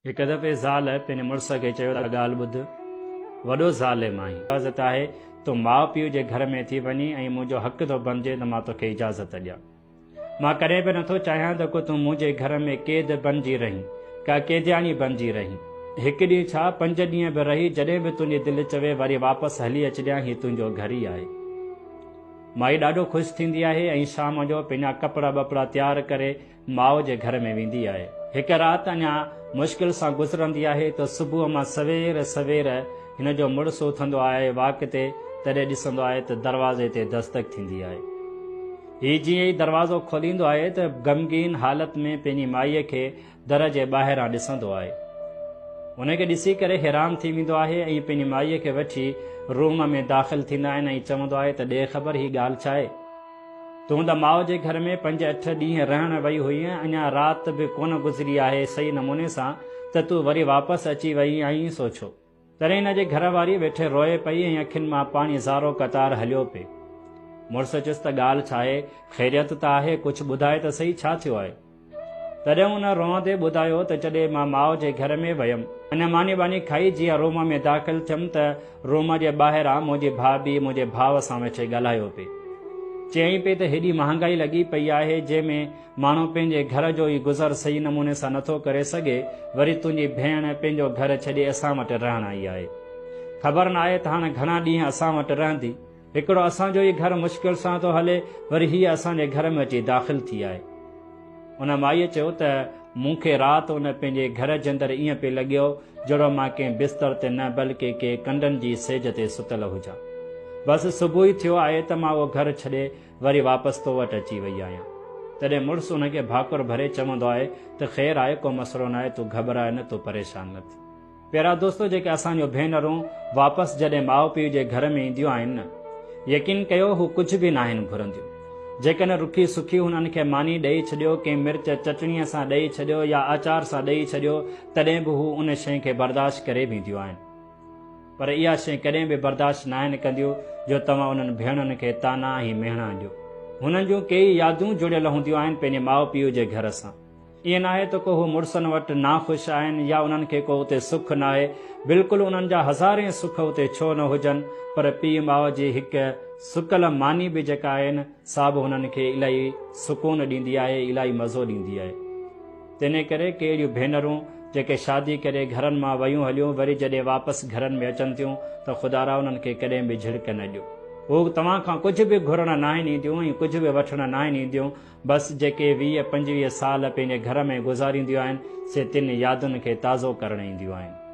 एक दफ़े ज़ाल पंहिंजे मुड़ुस खे चयो त ॻाल्हि ॿुध, वॾो ज़ालिम आहीं, इजाज़त आहे तूं माउ पीउ जे घर में थी वञी ऐं मुंहिंजो हक़ थो बणिजे त मां तोखे इजाज़त ॾियां। मां कॾहिं बि नथो चाहियां त को तूं मुंहिंजे घर में क़ैद बणिजी रहीं, का क़ैदियानी बणिजी रहीं। हिकु ॾींहुं छा 5 ॾींहं बि रही, जॾहिं बि तुंहिंजी दिलि चवे वरी वापसि हली अचिजांइ, हीउ तुंहिंजो घर ई आहे। माई ॾाढो ख़ुशि थींदी आहे ऐं शाम जो पंहिंजा कपिड़ा बपड़ा तयारु करे माउ जे घर में वेंदी आहे। हिकु राति अञा मुश्किल सां गुज़रंदी आहे त सुबुह मां सवेर सवेर हिन जो मुड़ुसु उथंदो आहे वाक ते, तॾहिं ॾिसंदो आहे त दरवाज़े ते दस्तक थींदी आहे। हीउ जीअं ई दरवाज़ो खोलींदो आहे त ग़मगीन हालत में पंहिंजी माईअ खे दर जे ॿाहिरां ॾिसंदो आहे। हुनखे ॾिसी करे हैरान थी वेंदो आहे ऐं पंहिंजी माईअ खे वठी रूम में दाख़िल थींदा आहिनि ऐं चवंदो आहे त ॾे ख़बर हीअ ॻाल्हि छा आहे? तूं त माउ जे घर में 5-8 ॾींहं रहण वई हुई, अञा राति बि कोन गुज़री आहे सही नमूने सां, त तूं वरी वापसि अची वई आहीं, सोचो। तॾहिं हिन जे घर वारी वेठे रोए पई ऐं अखियुनि मां पाणी ज़ारो क़तार हलियो पिए। मुड़ुसु चयुसि त ॻाल्हि छा आहे, ख़ैरियत त आहे, कुझु ॿुधाए त सही छा थियो आहे? तॾहिं हुन रोअंदे ॿुधायो त जॾहिं मां माउ जे घर में वयमि, अञा मानी बानी खाई जीअं रूम में दाख़िल थियमि त रूम जे ॿाहिरां मुंहिंजी भाभी मुंहिंजे भाउ सां वेठे ॻाल्हायो पिए। चयईं पिए त हेॾी महांगाई लॻी पई आहे, जंहिंमें माण्हू पंहिंजे घर जो ई गुज़र सही नमूने सां नथो करे सघे, वरी तुंहिंजी भेण पंहिंजो घर छॾे असां वटि रहण आई आहे। ख़बर न आहे त हाणे घणा ॾींहं असां वटि रहंदी। हिकिड़ो असांजो ई घर मुश्किल सां थो हले, वरी हीअ असांजे घर में अची दाख़िल थी आहे। उन माईअ चयो त मूंखे राति उन पंहिंजे घर जे अंदरि ईअं पिए लॻियो जहिड़ो मां कंहिं बिस्तर ते न बल्कि कंहिं कंडनि जी सेज ते सुतल हुजां। बसि सुबुह ई थियो आहे त मां उहो घर छॾे वरी वापसि तो वटि अची वई आहियां। तॾहिं मुड़ुसु हुनखे भाकुर भरे चवंदो आहे त ख़ैरु आहे, को मसइलो न आहे, तूं घबराए न, तूं परेशान न थी। प्यारा दोस्तो, जेके असांजो भेनरूं वापसि जॾहिं माउ पीउ जे घर में ईंदियूं आहिनि न, यकीन कयो हू कुझु बि न आहिनि घुरंदियूं। जेकॾहिं रुखी सुखी हुननि खे मानी ॾेई छॾियो, कंहिं मिर्च चटणीअ सां ॾेई छॾियो या अचार सां ॾेई छॾियो, तॾहिं बि हू उन शइ खे बर्दाश्त करे वेंदियूं आहिनि। पर इहा शइ कॾहिं बि बर्दाश्त न आहिनि कंदियूं जो तव्हां उन्हनि भेणुनि खे ताना ऐं मेहणा ॾियो। हुननि जूं कई यादूं जुड़ियल हूंदियूं आहिनि पंहिंजे माउ पीउ जे घर सां। ईअं न आहे त को हू मुड़ुसनि वटि नाख़ुशि आहिनि या उन्हनि खे को उते सुख न आहे। बिल्कुलु उन्हनि जा हज़ारे सुख उते छो न हुजनि, पर पीउ माउ जी हिकु सुकल मानी बि जेका आहिनि, सा बि हुननि खे इलाही सुकून ॾींदी आहे, इलाही मज़ो ॾींदी आहे। तंहिं करे कहिड़ियूं भेनरूं जेके शादी करे घरनि मां वयूं हलियूं, वरी जॾहिं वापसि घरनि में अचनि थियूं त ख़ुदारा उन्हनि खे कॾहिं बि झिड़क न ॾियो। हू तव्हां खां कुझु बि घुरण न आहिनि ईंदियूं ऐं कुझु बि वठण न आहिनि ईंदियूं। बसि जेके 20-25 साल पंहिंजे घर में गुज़ारींदियूं आहिनि, से 3 यादुनि खे ताज़ो करणु ईंदियूं आहिनि।